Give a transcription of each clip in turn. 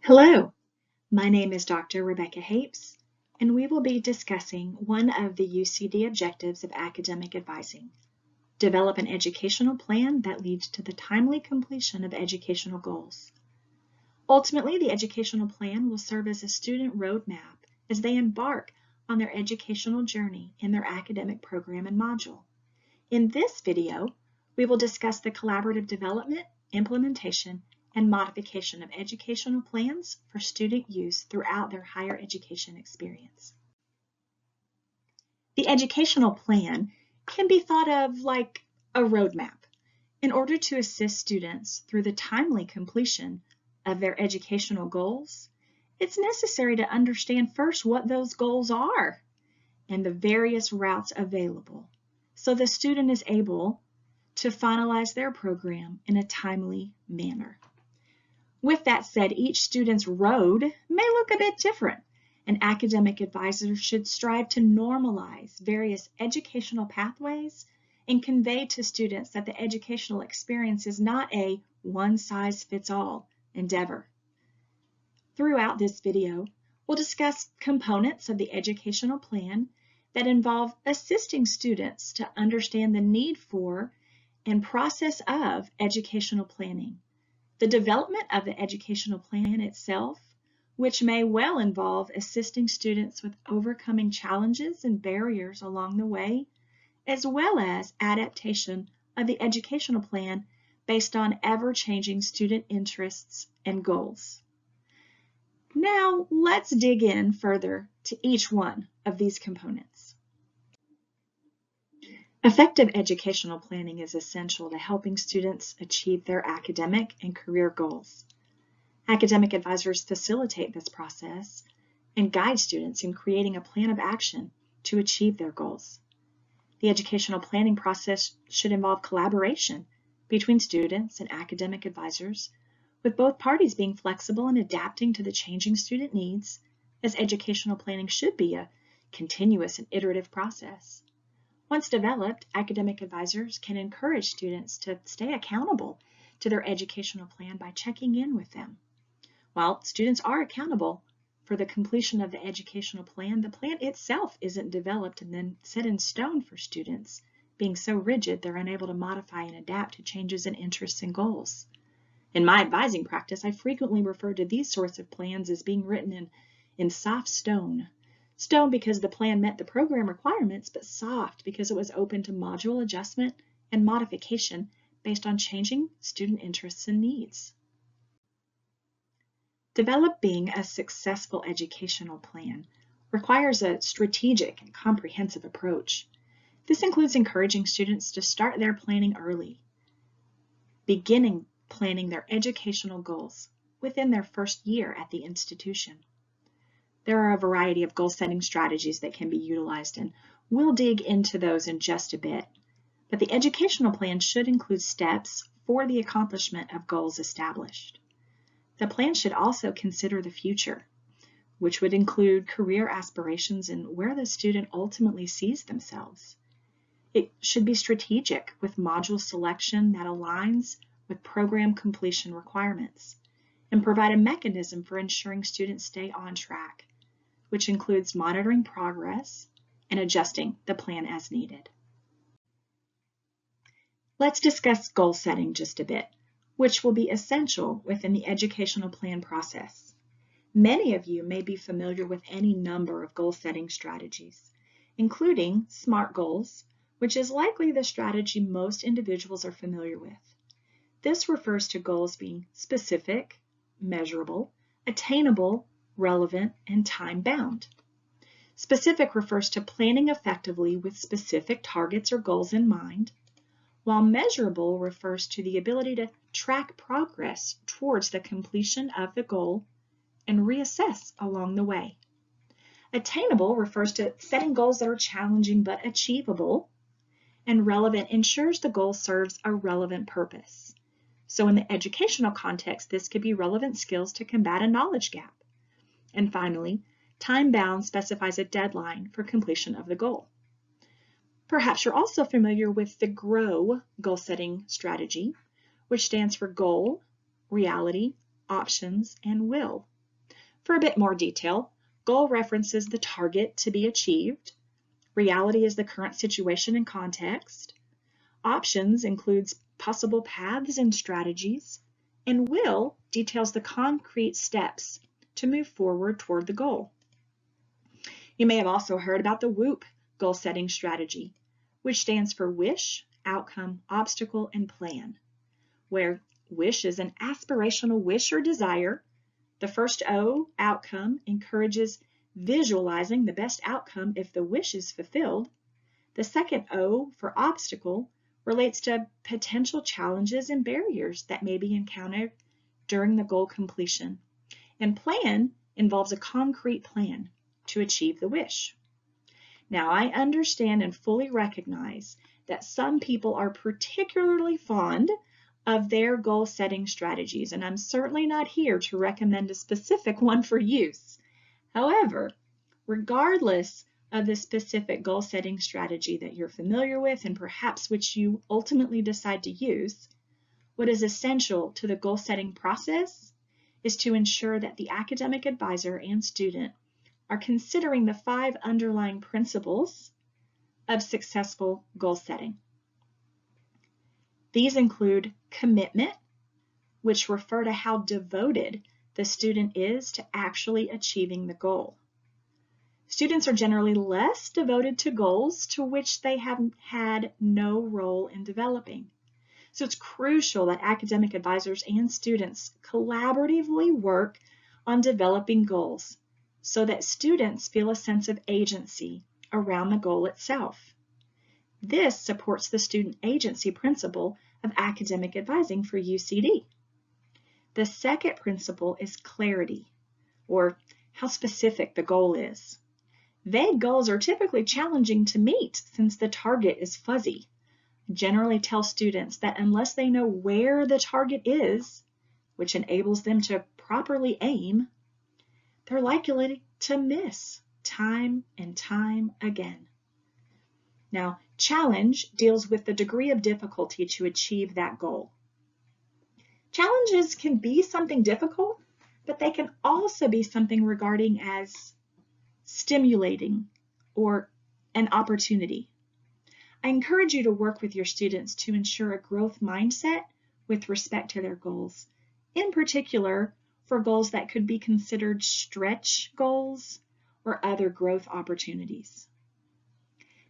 Hello, my name is Dr. Rebecca Hapes, and we will be discussing one of the UCD objectives of academic advising. Develop an educational plan that leads to the timely completion of educational goals. Ultimately, the educational plan will serve as a student roadmap as they embark on their educational journey in their academic program and module. In this video, we will discuss the collaborative development, implementation, and modification of educational plans for student use throughout their higher education experience. The educational plan can be thought of like a roadmap in order to assist students through the timely completion of their educational goals. It's necessary to understand first what those goals are and the various routes available so the student is able to finalize their program in a timely manner. With that said, each student's road may look a bit different, and academic advisors should strive to normalize various educational pathways and convey to students that the educational experience is not a one-size-fits-all endeavor. Throughout this video, we'll discuss components of the educational plan that involve assisting students to understand the need for and process of educational planning. The development of the educational plan itself, which may well involve assisting students with overcoming challenges and barriers along the way, as well as adaptation of the educational plan based on ever-changing student interests and goals. Now, let's dig in further to each one of these components. Effective educational planning is essential to helping students achieve their academic and career goals. Academic advisors facilitate this process and guide students in creating a plan of action to achieve their goals. The educational planning process should involve collaboration between students and academic advisors, with both parties being flexible and adapting to the changing student needs, as educational planning should be a continuous and iterative process. Once developed, academic advisors can encourage students to stay accountable to their educational plan by checking in with them. While students are accountable for the completion of the educational plan, the plan itself isn't developed and then set in stone for students, being so rigid they're unable to modify and adapt to changes in interests and goals. In my advising practice, I frequently refer to these sorts of plans as being written in soft stone. Stone because the plan met the program requirements, but soft because it was open to module adjustment and modification based on changing student interests and needs. Developing a successful educational plan requires a strategic and comprehensive approach. This includes encouraging students to start their planning early, beginning planning their educational goals within their first year at the institution. There are a variety of goal-setting strategies that can be utilized, and we'll dig into those in just a bit. But the educational plan should include steps for the accomplishment of goals established. The plan should also consider the future, which would include career aspirations and where the student ultimately sees themselves. It should be strategic with module selection that aligns with program completion requirements and provide a mechanism for ensuring students stay on track, which includes monitoring progress and adjusting the plan as needed. Let's discuss goal setting just a bit, which will be essential within the educational plan process. Many of you may be familiar with any number of goal setting strategies, including SMART goals, which is likely the strategy most individuals are familiar with. This refers to goals being specific, measurable, attainable, relevant, and time-bound. Specific refers to planning effectively with specific targets or goals in mind, while measurable refers to the ability to track progress towards the completion of the goal and reassess along the way. Attainable refers to setting goals that are challenging but achievable, and relevant ensures the goal serves a relevant purpose. So in the educational context, this could be relevant skills to combat a knowledge gap. And finally, time-bound specifies a deadline for completion of the goal. Perhaps you're also familiar with the GROW goal-setting strategy, which stands for goal, reality, options, and will. For a bit more detail, goal references the target to be achieved. Reality is the current situation and context. Options includes possible paths and strategies. And will details the concrete steps to move forward toward the goal. You may have also heard about the WOOP goal setting strategy, which stands for wish, outcome, obstacle, and plan, where wish is an aspirational wish or desire. The first O, outcome, encourages visualizing the best outcome if the wish is fulfilled. The second O, for obstacle, relates to potential challenges and barriers that may be encountered during the goal completion. And plan involves a concrete plan to achieve the wish. Now, I understand and fully recognize that some people are particularly fond of their goal setting strategies, and I'm certainly not here to recommend a specific one for use. However, regardless of the specific goal setting strategy that you're familiar with and perhaps which you ultimately decide to use, what is essential to the goal setting process is to ensure that the academic advisor and student are considering the 5 underlying principles of successful goal setting. These include commitment, which refer to how devoted the student is to actually achieving the goal. Students are generally less devoted to goals to which they have had no role in developing. So it's crucial that academic advisors and students collaboratively work on developing goals so that students feel a sense of agency around the goal itself. This supports the student agency principle of academic advising for UCD. The second principle is clarity, or how specific the goal is. Vague goals are typically challenging to meet since the target is fuzzy. I generally tell students that unless they know where the target is, which enables them to properly aim, they're likely to miss time and time again. Now, challenge deals with the degree of difficulty to achieve that goal. Challenges can be something difficult, but they can also be something regarding as stimulating or an opportunity. I encourage you to work with your students to ensure a growth mindset with respect to their goals, in particular for goals that could be considered stretch goals or other growth opportunities.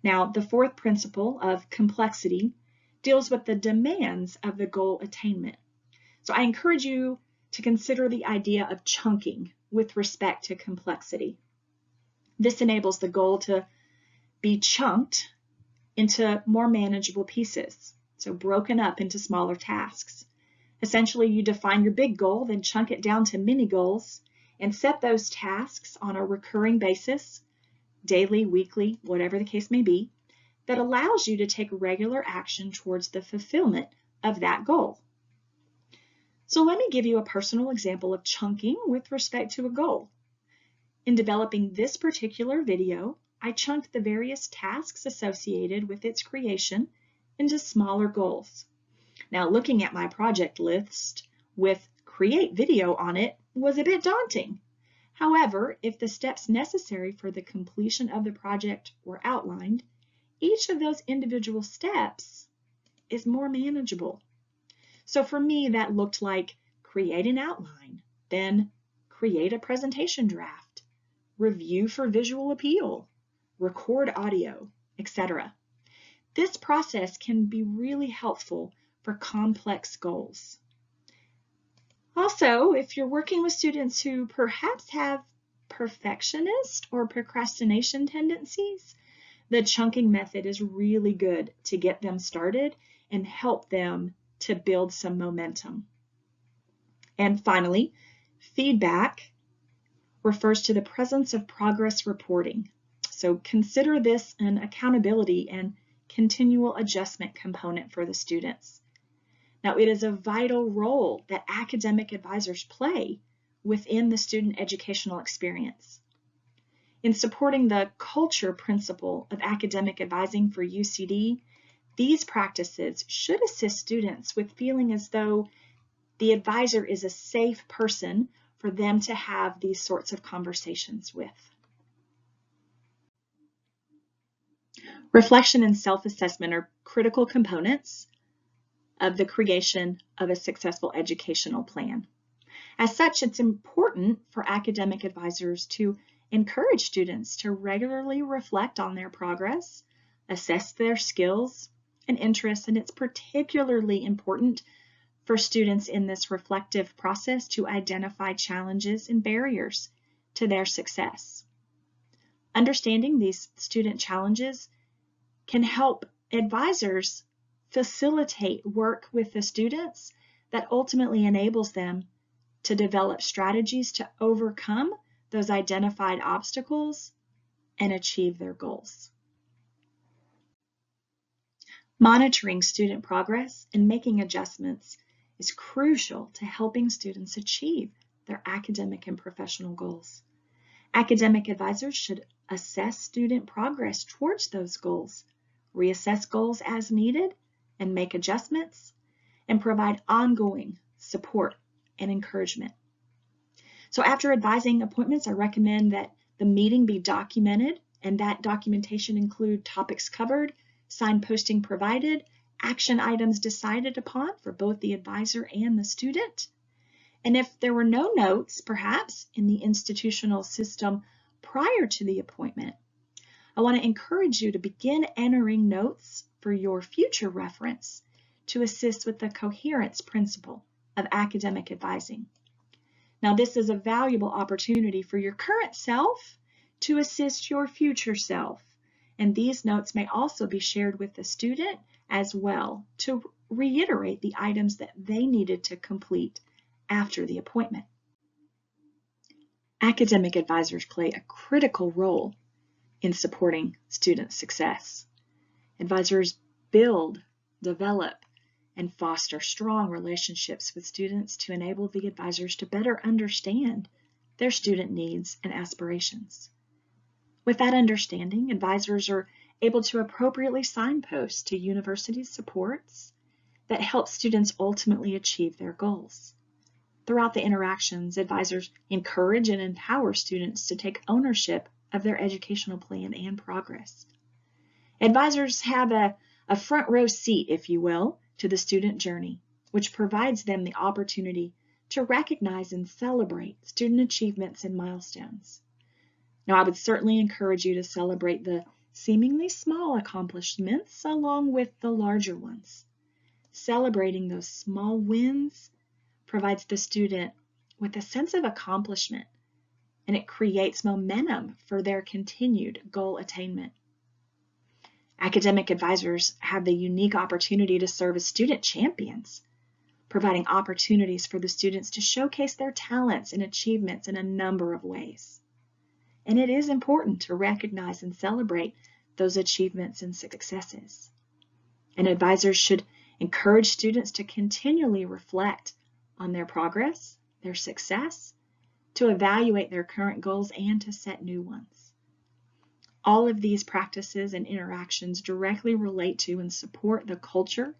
Now, the fourth principle of complexity deals with the demands of the goal attainment. So I encourage you to consider the idea of chunking with respect to complexity. This enables the goal to be chunked into more manageable pieces, so broken up into smaller tasks. Essentially, you define your big goal, then chunk it down to mini goals, and set those tasks on a recurring basis, daily, weekly, whatever the case may be, that allows you to take regular action towards the fulfillment of that goal. So let me give you a personal example of chunking with respect to a goal. In developing this particular video, I chunked the various tasks associated with its creation into smaller goals. Now, looking at my project list with create video on it was a bit daunting. However, if the steps necessary for the completion of the project were outlined, each of those individual steps is more manageable. So for me, that looked like create an outline, then create a presentation draft, review for visual appeal, record audio, etc. This process can be really helpful for complex goals. Also, if you're working with students who perhaps have perfectionist or procrastination tendencies, the chunking method is really good to get them started and help them to build some momentum. And finally, feedback refers to the presence of progress reporting. So consider this an accountability and continual adjustment component for the students. Now, it is a vital role that academic advisors play within the student educational experience. In supporting the culture principle of academic advising for UCD, these practices should assist students with feeling as though the advisor is a safe person for them to have these sorts of conversations with. Reflection and self-assessment are critical components of the creation of a successful educational plan. As such, it's important for academic advisors to encourage students to regularly reflect on their progress, assess their skills and interests, and it's particularly important for students in this reflective process to identify challenges and barriers to their success. Understanding these student challenges can help advisors facilitate work with the students that ultimately enables them to develop strategies to overcome those identified obstacles and achieve their goals. Monitoring student progress and making adjustments is crucial to helping students achieve their academic and professional goals. Academic advisors should assess student progress towards those goals, reassess goals as needed, and make adjustments, and provide ongoing support and encouragement. So after advising appointments, I recommend that the meeting be documented, and that documentation include topics covered, signposting provided, action items decided upon for both the advisor and the student. And if there were no notes, perhaps in the institutional system prior to the appointment, I want to encourage you to begin entering notes for your future reference to assist with the coherence principle of academic advising. Now, this is a valuable opportunity for your current self to assist your future self, and these notes may also be shared with the student as well to reiterate the items that they needed to complete after the appointment. Academic advisors play a critical role in supporting student success. Advisors build, develop, and foster strong relationships with students to enable the advisors to better understand their student needs and aspirations. With that understanding, advisors are able to appropriately signpost to university supports that help students ultimately achieve their goals. Throughout the interactions, advisors encourage and empower students to take ownership of their educational plan and progress. Advisors have a front row seat, if you will, to the student journey, which provides them the opportunity to recognize and celebrate student achievements and milestones. Now, I would certainly encourage you to celebrate the seemingly small accomplishments along with the larger ones. Celebrating those small wins provides the student with a sense of accomplishment, and it creates momentum for their continued goal attainment. Academic advisors have the unique opportunity to serve as student champions, providing opportunities for the students to showcase their talents and achievements in a number of ways. And it is important to recognize and celebrate those achievements and successes. And advisors should encourage students to continually reflect on their progress, their success, to evaluate their current goals, and to set new ones. All of these practices and interactions directly relate to and support the culture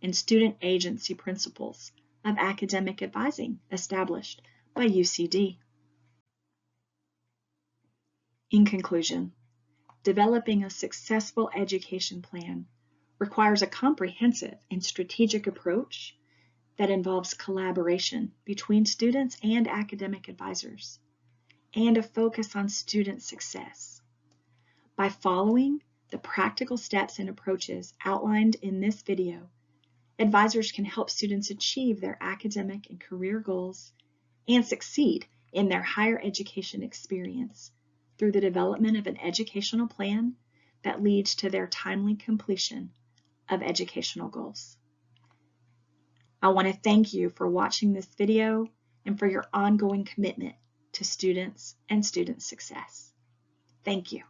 and student agency principles of academic advising established by UCD. In conclusion, developing a successful education plan requires a comprehensive and strategic approach that involves collaboration between students and academic advisors, and a focus on student success. By following the practical steps and approaches outlined in this video, advisors can help students achieve their academic and career goals and succeed in their higher education experience through the development of an educational plan that leads to their timely completion of educational goals. I want to thank you for watching this video and for your ongoing commitment to students and student success. Thank you.